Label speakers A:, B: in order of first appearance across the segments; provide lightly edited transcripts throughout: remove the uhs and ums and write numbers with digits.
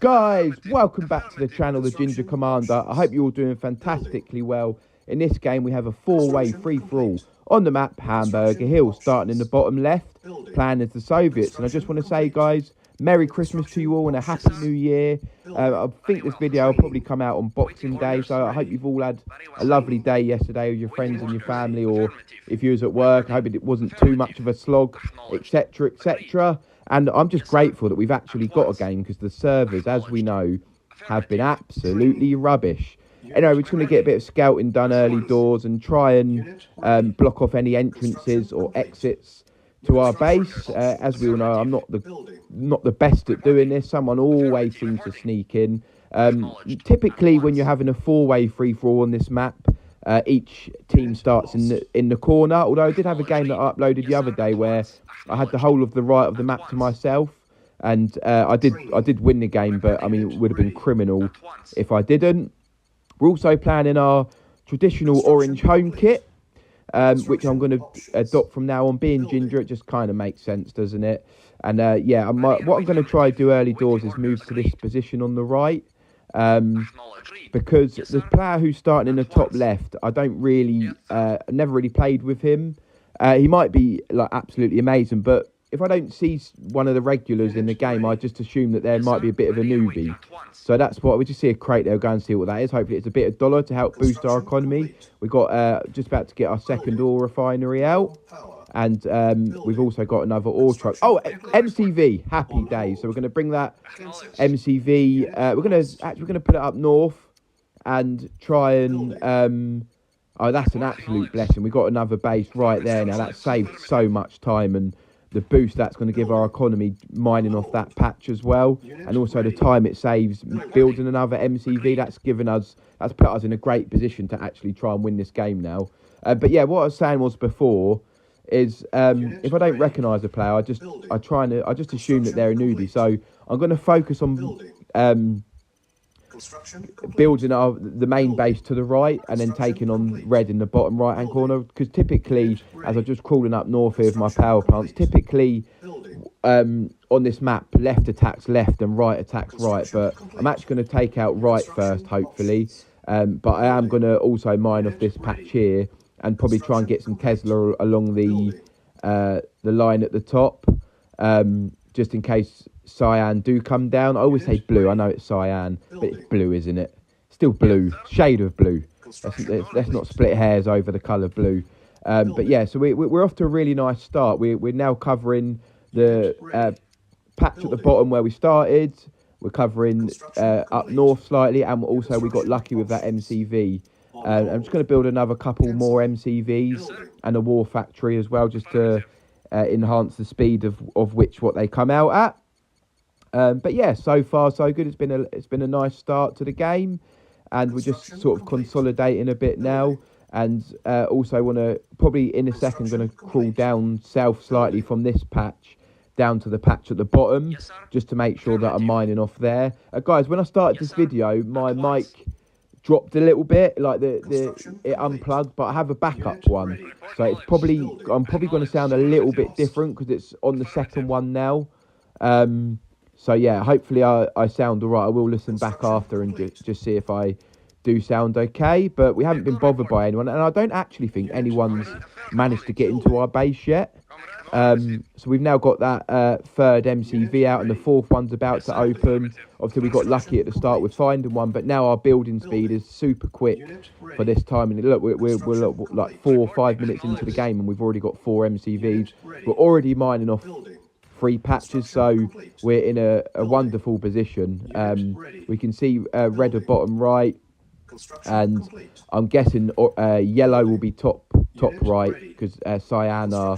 A: Guys, welcome back to the channel, The Ginger Commander. I hope you're all doing fantastically well. In this game, we have a four-way free-for-all on the map, Hamburger Hill, starting in the bottom left, playing as the Soviets. And I just want to say, guys, Merry Christmas to you all and a Happy New Year. I think this video will probably come out on Boxing Day, so I hope you've all had a lovely day yesterday with your friends and your family, or if you was at work, I hope it wasn't too much of a slog, etc, etc. And I'm just grateful that we've actually got a game, because the servers, as we know, have been absolutely rubbish. Anyway, we're just going to get a bit of scouting done early doors and try and block off any entrances or exits to our base. As we all know, I'm not the best at doing this. Someone always seems to sneak in. Typically, when you're having a four-way free-for-all on this map, each team starts in the corner. Although I did have a game that I uploaded the other day where I had the whole of the right of the map to myself, and I did win the game. But I mean, it would have been criminal if I didn't. We're also playing in our traditional orange home kit, which I'm going to adopt from now on. Being ginger, it just kind of makes sense, doesn't it? And yeah, what I'm going to try to do early doors is move to this position on the right. Because the player who's starting in the top left, I don't really, never really played with him. He might be like absolutely amazing, but if I don't see one of the regulars in the game, I just assume that there might be a bit of a newbie. So that's what we just see a crate there. We'll go and see what that is. Hopefully, it's a bit of dollar to help boost our economy. We've got just about to get our second ore refinery out. And we've also got another ore truck. Oh, MCV, happy days. So we're going to bring that MCV. We're going to put it up north and try and. Oh, that's an absolute blessing. We've got another base right there now. That saved so much time, and the boost that's going to give our economy mining off that patch as well, and also the time it saves building another MCV. That's put us in a great position to actually try and win this game now. But yeah, what I was saying was before is if I don't recognise a player, I just assume that they're a newbie. So I'm going to focus on building the main base to the right, and then taking on red in the bottom right hand corner. Because typically, as I'm just crawling up north here with my power plants, typically on this map, left attacks left and right attacks right. But I'm actually going to take out right first, hopefully. But I am going to also mine off this patch here, and probably try and get some Tesla along the line at the top, just in case Cyan do come down. I always say blue. I know it's Cyan, but it's blue, isn't it? Still blue, shade of blue. Let's not split hairs over the colour blue. But yeah, so we're off to a really nice start. We're now covering the patch at the bottom where we started. We're covering up north slightly, and also we got lucky with that MCV. I'm just going to build another couple more MCVs and a war factory as well, just to enhance the speed of what they come out at. But yeah, so far so good. It's been a nice start to the game, and we're just sort of consolidating a bit now. And also want to probably in a second going to crawl down south slightly from this patch down to the patch at the bottom, just to make sure that I'm mining off there. Guys, when I started this video, my mic dropped a little bit, like it unplugged, but I have a backup one, so I'm probably going to sound a little bit different because it's on the second one now. So yeah, hopefully I sound all right. I will listen back after and just see if I do sound okay. But we haven't been bothered by anyone, and I don't actually think anyone's managed to get into our base yet. So we've now got that third MCV out, and the fourth one's about to open. Obviously, we got lucky at the start with finding one, but now our building speed is super quick for this time. And look, we're like 4 or 5 minutes into the game, and we've already got 4 MCVs. We're already mining off 3 patches, so we're in a wonderful position. We can see red at bottom right, and I'm guessing yellow will be top right, because cyan are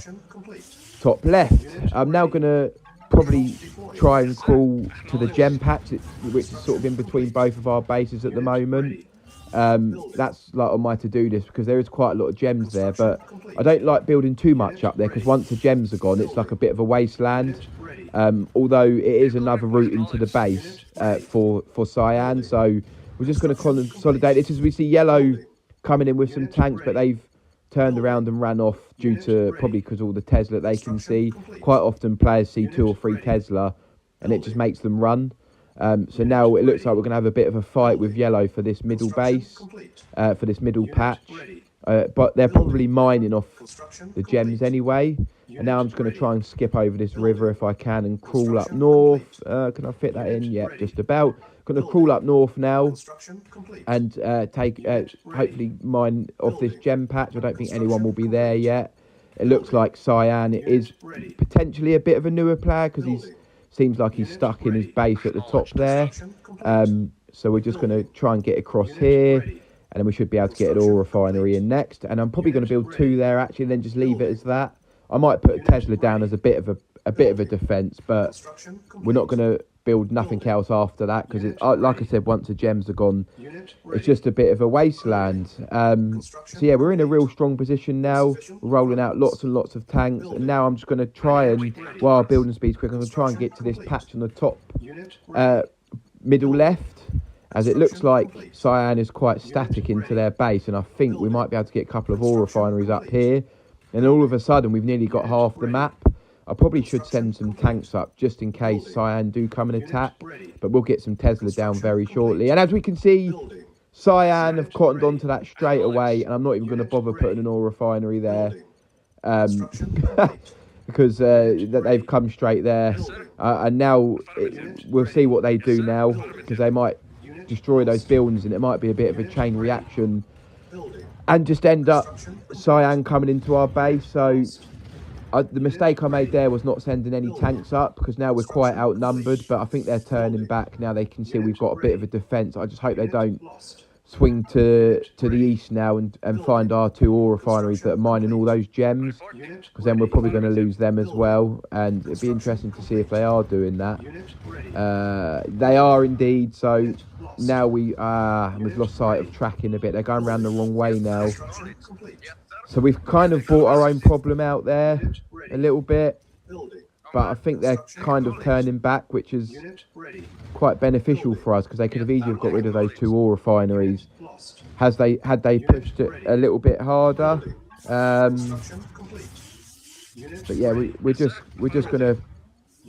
A: top left. I'm now going to probably try and crawl to the gem patch, which is sort of in between both of our bases at the moment. That's like on my to-do list, because there is quite a lot of gems there, but I don't like building too much up there, because once the gems are gone, it's like a bit of a wasteland. Although it is another route into the base for Cyan, so we're just going to consolidate it. As we see yellow coming in with some tanks, but they've turned around and ran off due to probably because all the Tesla they can see. Quite often players see 2 or 3 Tesla, and it just makes them run. So now it looks like we're going to have a bit of a fight with yellow for this middle base, for this middle patch. But they're probably mining off the gems anyway. And now I'm just going to try and skip over this river if I can and crawl up north. Can I fit that in? Yeah, just about. Going to crawl up north now and take hopefully mine off this gem patch. I don't think anyone will be there yet. It looks like Cyan is potentially a bit of a newer player because he seems like he's stuck in his base at the top there. So we're just going to try and get across here, and then we should be able to get an ore refinery in next. And I'm probably going to build 2 there actually, and then just leave it as that. I might put a Tesla down as a bit of a defense, but we're not going to build nothing else after that because like I said, once the gems are gone, it's just a bit of a wasteland. So yeah, we're in a real strong position now. We're rolling out lots and lots of tanks, and now I'm just going to try and, while our building speed's quick, I'm going to try and get to this patch on the top middle left, as it looks like Cyan is quite static into their base, and I think we might be able to get a couple of ore refineries up here. And all of a sudden, we've nearly got half the map. I probably should send some tanks up just in case Cyan do come and attack. But we'll get some Tesla down very shortly. And as we can see, Cyan have cottoned onto that straight away. And I'm not even going to bother putting an ore refinery there. Because they've come straight there. And now we'll see what they do now. Because they might destroy those buildings. And it might be a bit of a chain reaction. And just end up Cyan coming into our base. So the mistake I made there was not sending any tanks up, because now we're quite outnumbered. But I think they're turning back now. They can see we've got a bit of a defence. I just hope they don't swing to the east now and find our 2 ore refineries that are mining all those gems, because then we're probably going to lose them as well. And it'd be interesting to see if they are doing that. They are indeed. So now we've lost sight of tracking a bit. They're going around the wrong way now. So we've kind of brought our own problem out there a little bit, but I think they're kind of turning back, which is quite beneficial for us, because they could have easily got rid of those 2 ore refineries had they pushed it a little bit harder. But yeah, we're just going to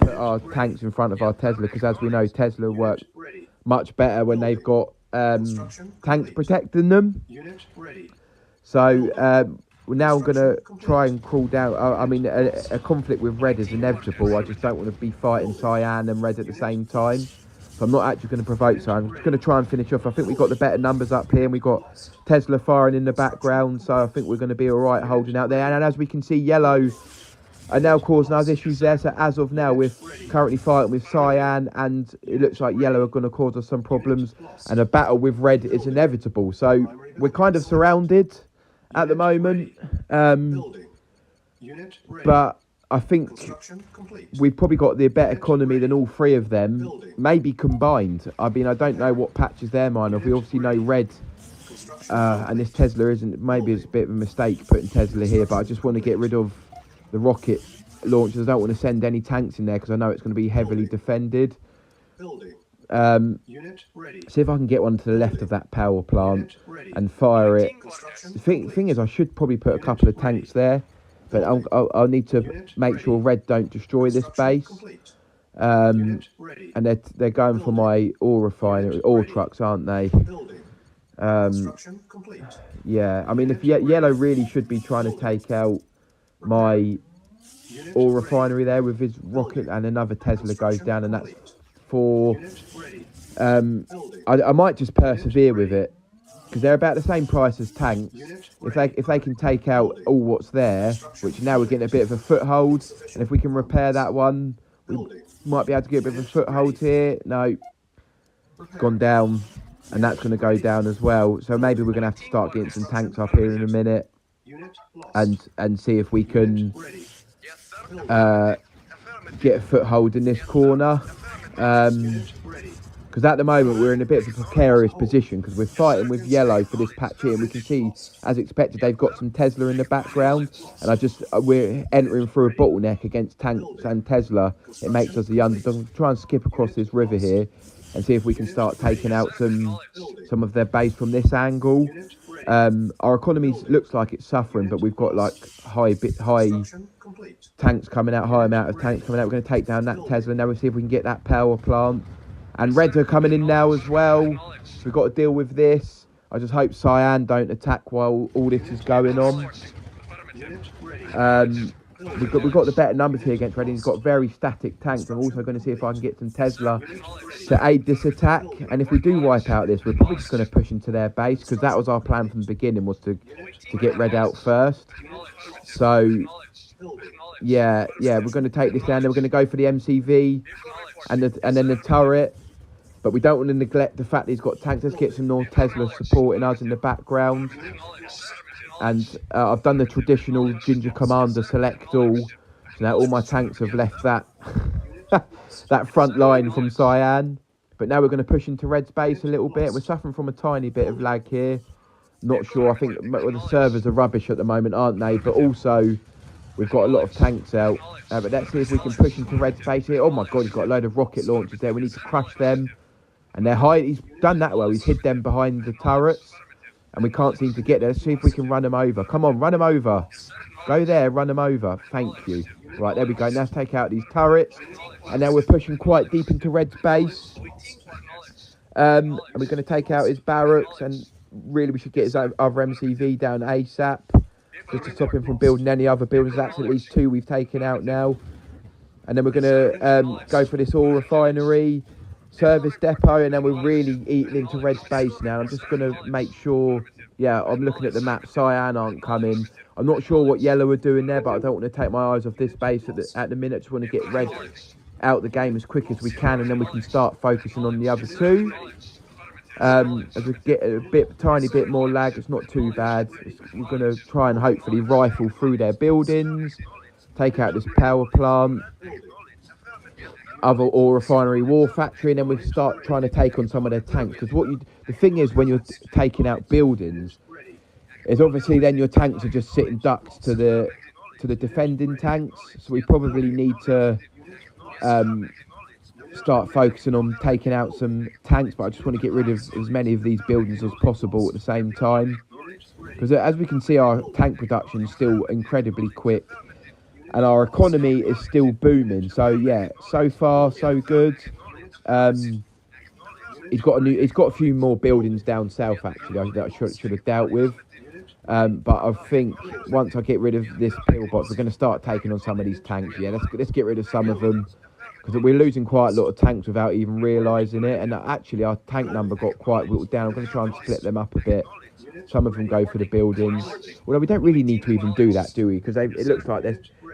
A: put our tanks in front of our Tesla, because as we know, Tesla work much better when they've got tanks protecting them. So now I'm going to try and crawl down. I mean, a conflict with red is inevitable. I just don't want to be fighting Cyan and red at the same time. So I'm not actually going to provoke Cyan. I'm just going to try and finish off. I think we've got the better numbers up here, and we've got Tesla firing in the background. So I think we're going to be all right holding out there. And as we can see, yellow are now causing us issues there. So as of now, we're currently fighting with Cyan, and it looks like yellow are going to cause us some problems. And a battle with red is inevitable. So we're kind of surrounded at the moment, but I think we've probably got the better economy than all 3 of them, maybe combined. I mean, I don't know what patches they're mining of. We obviously know red, and this Tesla isn't. Maybe it's a bit of a mistake putting Tesla here, but I just want to get rid of the rocket launchers. I don't want to send any tanks in there because I know it's going to be heavily defended. See if I can get one to the left of that power plant and fire it. The thing is, I should probably put a couple of tanks there, but I'll need to make sure red don't destroy this base. And they're going for my ore refinery, ore trucks, aren't they? Yeah, I mean, if yellow really should be trying to take out my ore refinery there with his rocket, and another Tesla goes down, and that's 4. I might just persevere with it, because they're about the same price as tanks. If they can take out all what's there, which now we're getting a bit of a foothold, and if we can repair that one, we might be able to get a bit of a foothold here. No, it's gone down, and that's going to go down as well. So maybe we're going to have to start getting some tanks up here in a minute, and see if we can get a foothold in this corner. Because at the moment we're in a bit of a precarious position, because we're fighting with yellow for this patch here, and we can see, as expected, they've got some Tesla in the background, and we're entering through a bottleneck against tanks and Tesla. It makes us the underdog. We'll try and skip across this river here and see if we can start taking out some of their base from this angle. Our economy looks like it's suffering, but we've got like high tanks coming out, high amount of tanks coming out. We're going to take down that Tesla now. We'll see if we can get that power plant And reds are coming in now as well. We've got to deal with this. I just hope Cyan don't attack while all this is going on. We've got the better numbers here against Red. He's got very static tanks. I'm also going to see if I can get some Tesla to aid this attack. And if we do wipe out this, we're probably just going to push into their base, because that was our plan from the beginning, was to get Red out first. So yeah, we're going to take this down. Then we're going to go for the MCV and then the turret. But we don't want to neglect the fact that he's got tanks. Let's get some more Tesla supporting us in the background. And I've done the traditional Ginger Commander select all. So now all my tanks have left that that front line from Cyan. But now we're going to push into Red's base a little bit. We're suffering from a tiny bit of lag here. Not sure. I think the servers are rubbish at the moment, aren't they? But also, we've got a lot of tanks out. But let's see if we can push into Red's base here. Oh my God, he's got a load of rocket launchers there. We need to crush them. And they're high. He's done that well. He's hid them behind the turrets. And we can't seem to get there. Let's see if we can run them over. Come on, run them over. Go there, run them over. Thank you. Right, there we go. Now let's take out these turrets. And now we're pushing quite deep into Red's base. And we're going to take out his barracks. And really, we should get his other MCV down ASAP. Just to stop him from building any other buildings. That's at least 2 we've taken out now. And then we're going to go for this oil refinery, service depot, and then we're really eating into Red's base now. I'm just going to make sure, yeah, I'm looking at the map. Cyan aren't coming. I'm not sure what Yellow are doing there, but I don't want to take my eyes off this base at the minute. I just want to get Red out the game as quick as we can, and then we can start focusing on the other 2. As we get a tiny bit more lag, it's not too bad. We're going to try and hopefully rifle through their buildings, take out this power plant, other ore refinery, war factory, and then we start trying to take on some of their tanks. Because the thing is, when you're taking out buildings, is obviously then your tanks are just sitting ducks to the defending tanks. So we probably need to start focusing on taking out some tanks. But I just want to get rid of as many of these buildings as possible at the same time, because as we can see, our tank production is still incredibly quick. And our economy is still booming. So yeah, so far so good. He's got a few more buildings down south actually that I should have dealt with. But I think once I get rid of this pillbox, we're going to start taking on some of these tanks. Yeah, let's get rid of some of them, because we're losing quite a lot of tanks without even realising it. And actually, our tank number got quite whittled down. I'm going to try and split them up a bit. Some of them go for the buildings. Although we don't really need to even do that, do we? Because it looks like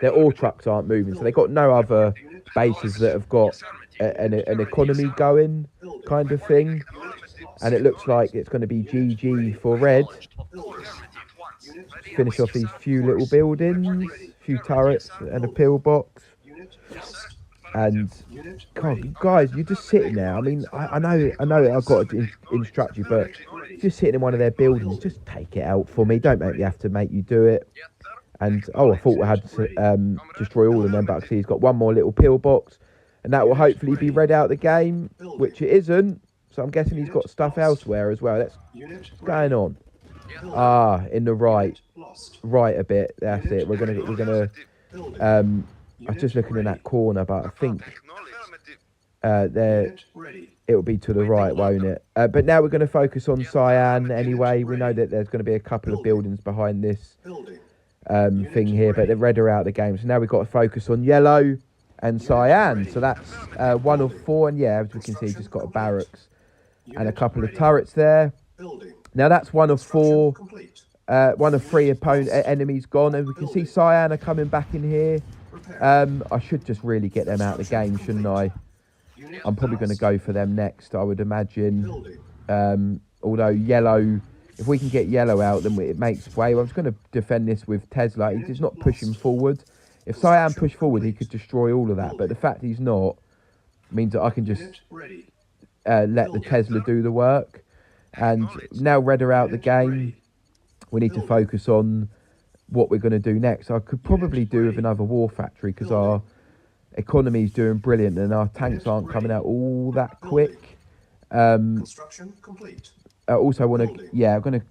A: their ore trucks aren't moving, so they've got no other bases that have got an economy going, kind of thing. And it looks like it's going to be GG for Red. Finish off these few little buildings, few turrets and a pillbox. And God, guys, you're just sitting there. I mean, I know I've got to instruct you, but just sitting in one of their buildings, just take it out for me. Don't make me have to make you do it. And I thought we had to destroy all of them, but I see he's got one more little pillbox, and that will hopefully be Red out the game, which it isn't. So I'm guessing he's got stuff elsewhere as well. What's going on? In the right a bit. That's it. We're gonna. I was just looking in that corner, but I think it'll be to the right, won't it? But now we're going to focus on Cyan anyway. We know that there's going to be a couple of buildings behind this thing here, but the Red are out of the game. So now we've got to focus on Yellow and Cyan. So that's 1 of 4, and yeah, as we can see, just got a barracks and a couple of turrets there. Now that's 1 of 4. 1 of 3 enemies gone, and we can see Cyan are coming back in here. I should just really get them out of the game, shouldn't I? I'm probably going to go for them next, I would imagine. Although Yellow, if we can get Yellow out, then it makes way. I'm just going to defend this with Tesla. He's just not pushing forward. If Cyan pushed forward, he could destroy all of that. But the fact he's not means that I can just let the Tesla do the work. And now Red are out the game. We need to focus on what we're going to do next. I could probably do with another war factory, because our economy is doing brilliant and our tanks aren't coming out all that quick.
B: Construction complete.
A: I also want to, I'm going to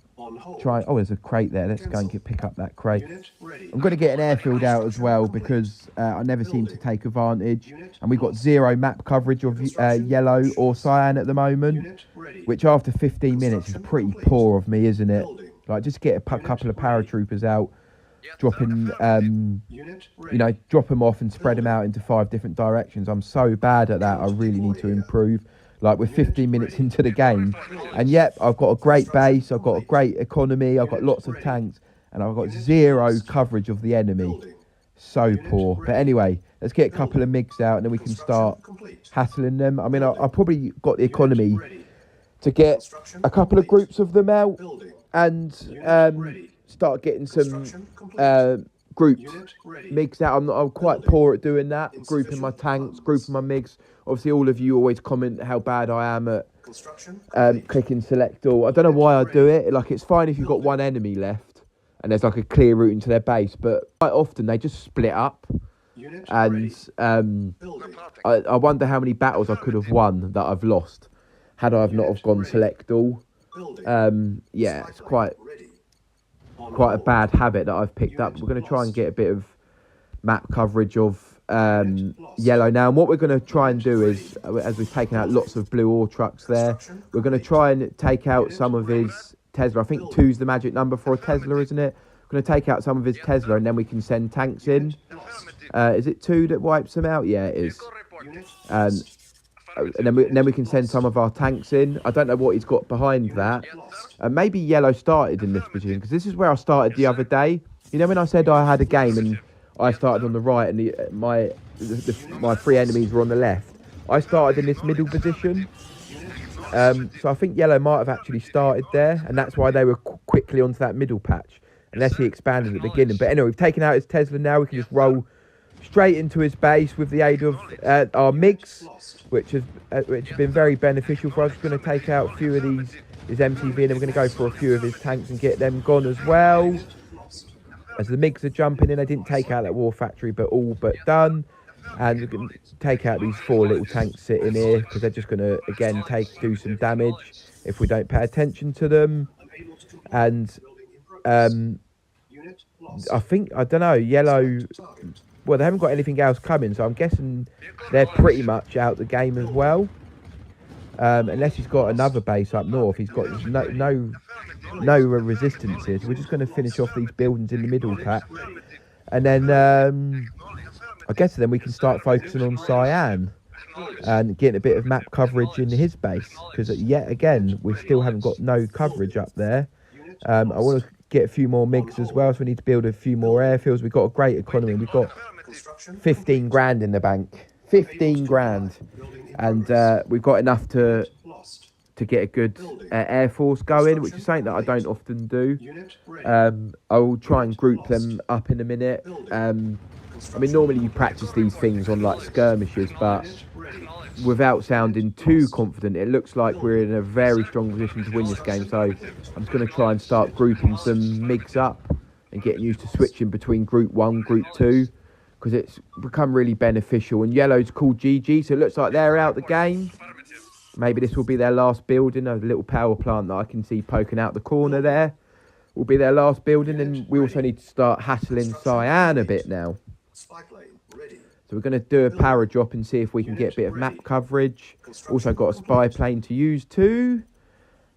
A: try. Oh, there's a crate there. Let's go and pick up that crate. I'm going to get an airfield out as well because I never seem to take advantage. And we've got 0 map coverage of yellow or cyan at the moment, which after 15 minutes is pretty poor of me, isn't it? Like, just get a couple of paratroopers out, dropping, you know, drop them off and spread them out into 5 different directions. I'm so bad at that. I really need to improve. Like, we're 15 minutes into the game, and yep, I've got a great base, I've got a great economy, I've got lots of tanks, and I've got 0 coverage of the enemy. So poor. But anyway, let's get a couple of MiGs out, and then we can start hassling them. I mean, I probably got the economy to get a couple of groups of them out, and start getting some grouped MiGs out. I'm quite poor at doing that, grouping my tanks, grouping my MiGs. Obviously, all of you always comment how bad I am at clicking select all. I don't know why I do it. Like, it's fine if you've got one enemy left and there's like a clear route into their base, but quite often they just split up. And I wonder how many battles I could have won that I've lost had I have not have gone select all. Yeah, it's quite a bad habit that I've picked up. We're going to try and get a bit of map coverage of yellow now, and what we're going to try and do is, as we've taken out lots of blue ore trucks there, we're going to try and take out some of his Tesla. I think 2's the magic number for a Tesla, isn't it? We're going to take out some of his Tesla, and then we can send tanks in. Is it 2 that wipes them out? Yeah, it is. And then we can send some of our tanks in. I don't know what he's got behind that. Maybe yellow started in this position, because this is where I started the other day. You know, when I said I had a game and I started on the right and my 3 enemies were on the left, I started in this middle position. So I think yellow might have actually started there, and that's why they were quickly onto that middle patch, unless he expanded at the beginning. But anyway, we've taken out his Tesla now. We can just roll straight into his base with the aid of our MiGs, which has been very beneficial for us. We're going to take out a few of his MTV, and then we're going to go for a few of his tanks and get them gone as well. As the MiGs are jumping in, they didn't take out that war factory, but all but done. And we're going to take out these 4 little tanks sitting here, because they're just going to, again, do some damage if we don't pay attention to them. And I think, I don't know, yellow, well, they haven't got anything else coming, so I'm guessing they're pretty much out the game as well. Unless he's got another base up north. He's got no resistance here, so we're just going to finish off these buildings in the middle patch, and then I guess then we can start focusing on Cyan and getting a bit of map coverage in his base, because yet again we still haven't got no coverage up there. I want to get a few more MiGs as well, so we need to build a few more airfields. We've got a great economy. We've got 15 grand in the bank, 15 grand, and we've got enough to get a good air force going, which is something that I don't often do. I will try and group them up in a minute. I mean, normally you practice these things on like skirmishes, but without sounding too confident, it looks like we're in a very strong position to win this game. So I'm just going to try and start grouping some MiGs up and getting used to switching between Group 1, Group 2, because it's become really beneficial. And yellow's called GG, so it looks like they're out the game. Maybe this will be their last building. A little power plant that I can see poking out the corner there will be their last building. And we also need to start hassling Cyan a bit now. So we're going to do a power drop and see if we can get a bit of map coverage. Also got a spy plane to use too.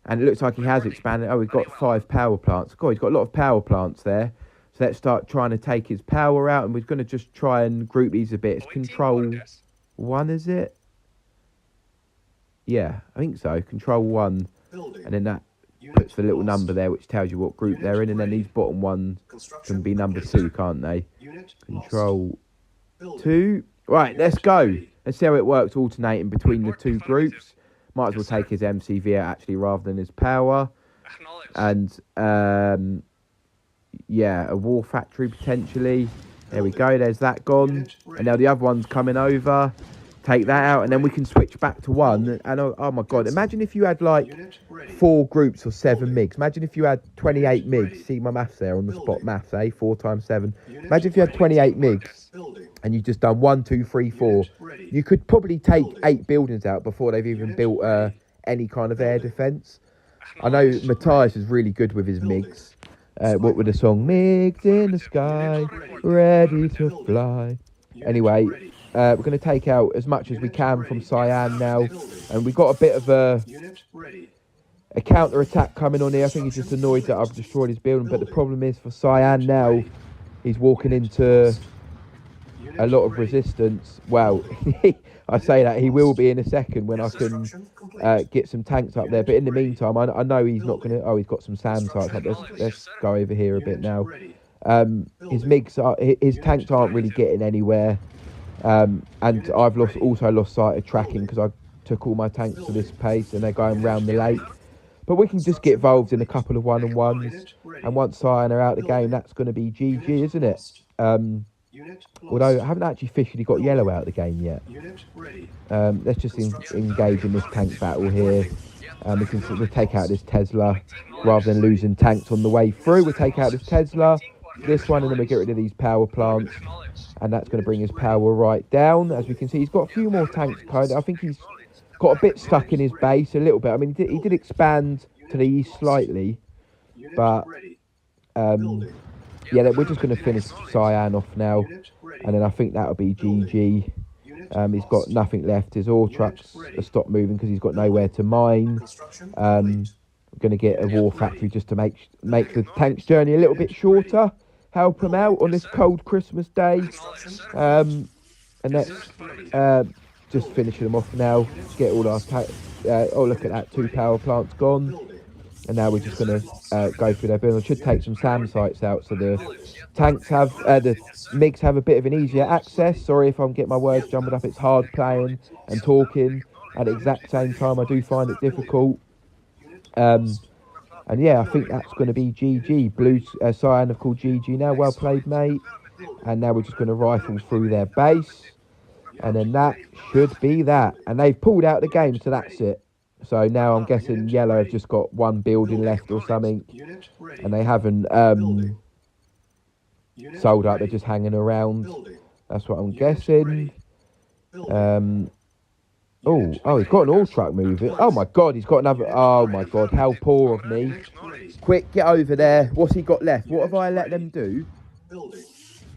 A: And it looks like he has expanded. Oh, we've got 5 power plants. God, he's got a lot of power plants there. So let's start trying to take his power out. And we're going to just try and group these a bit. It's control 1, is it? Yeah, I think so. Control 1. And then that puts the little number there, which tells you what group they're in. And then these bottom ones can be number 2, can't they? Control 2. Right, let's go. Let's see how it works alternating between the 2 groups. Might as well take his MCV out actually rather than his power. And yeah, a war factory potentially. There we go, there's that gone. And now the other one's coming over. Take that out, and then we can switch back to 1. And oh my god, imagine if you had like 4 groups or 7 MiGs. Imagine if you had 28 MiGs. See my maths there on the spot, maths, 4 times 7. Imagine if you had 28 MiGs and you just done 1, 2, 3, 4. You could probably take 8 buildings out before they've even built any kind of air defence. I know Matthias is really good with his MIGs. What with the song MIGs in the sky, ready to fly. Anyway, we're going to take out as much as we can from Cyan now. And we've got a bit of a counter-attack coming on here. I think he's just annoyed that I've destroyed his building. But the problem is for Cyan now, he's walking into a lot of resistance. Well, I say that he will be in a second when I can get some tanks up there. But in the meantime, I know he's not going to... Oh, he's got some SAM sites up. Let's go over here a bit now. His tanks aren't really getting anywhere. And I've also lost sight of tracking because I took all my tanks to this pace and they're going round the lake. But we can just get involved in a couple of one-on-ones. And once Cyan are out the game, that's going to be GG, isn't it? Although I haven't actually officially got Yellow out of the game yet. Let's just engage in this tank battle here. We'll take out this Tesla rather than losing tanks on the way through. We'll take out this Tesla, this one, and then we'll get rid of these power plants. And that's going to bring his power right down. As we can see, he's got a few more tanks. I think he's got a bit stuck in his base a little bit. I mean, he did expand to the east slightly. But... yeah, we're just going to finish Cyan off now, and then I think that'll be GG. He's got nothing left. His ore trucks have stopped moving because he's got nowhere to mine. We're going to get a war factory just to make the tank's journey a little bit shorter. Help him out on this cold Christmas day. And let's just finish them off now. Get all our oh, look at that, 2 power plants gone. And now we're just going to go through their building. I should take some SAM sites out so the tanks have, the MiGs have a bit of an easier access. Sorry if I'm getting my words jumbled up. It's hard playing and talking at the exact same time. I do find it difficult. And yeah, I think that's going to be GG. Cyan have called GG now. Well played, mate. And now we're just going to rifle through their base. And then that should be that. And they've pulled out the game, so that's it. So now I'm guessing Yellow have just got one building left or something, and they haven't sold up. They're just hanging around. That's what I'm guessing. Oh, he's got an all truck moving. Oh my God, he's got another. Oh my God, how poor of me. Quick, get over there. What's he got left? What have I let them do?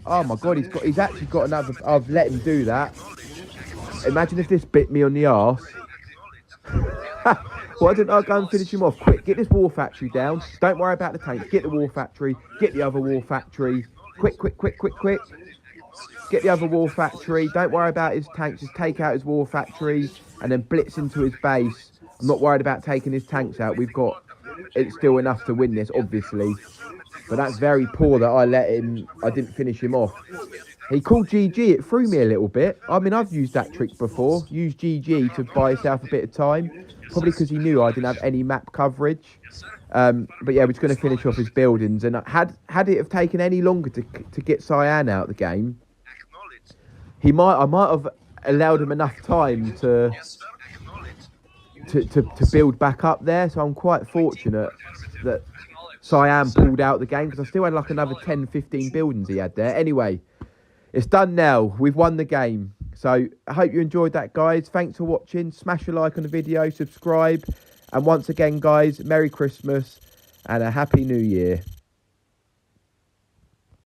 A: Oh my God, he's actually got another. I've let him do that. Imagine if this bit me on the arse. Why didn't I go and finish him off? Quick, get this war factory down. Don't worry about the tanks. Get the war factory. Get the other war factory. Quick. Get the other war factory. Don't worry about his tanks. Just take out his war factory and then blitz into his base. I'm not worried about taking his tanks out. It's still enough to win this, obviously. But that's very poor that I didn't finish him off. He called GG, it threw me a little bit. I mean, I've used that trick before. Use GG to buy yourself a bit of time. Probably because he knew I didn't have any map coverage. But yeah, we're just going to finish off his buildings. And had it have taken any longer to get Cyan out of the game, I might have allowed him enough time to build back up there. So I'm quite fortunate that Cyan pulled out the game, because I still had like another 10, 15 buildings he had there. Anyway, it's done now. We've won the game. So I hope you enjoyed that, guys. Thanks for watching. Smash a like on the video, subscribe. And once again, guys, Merry Christmas and a Happy New Year.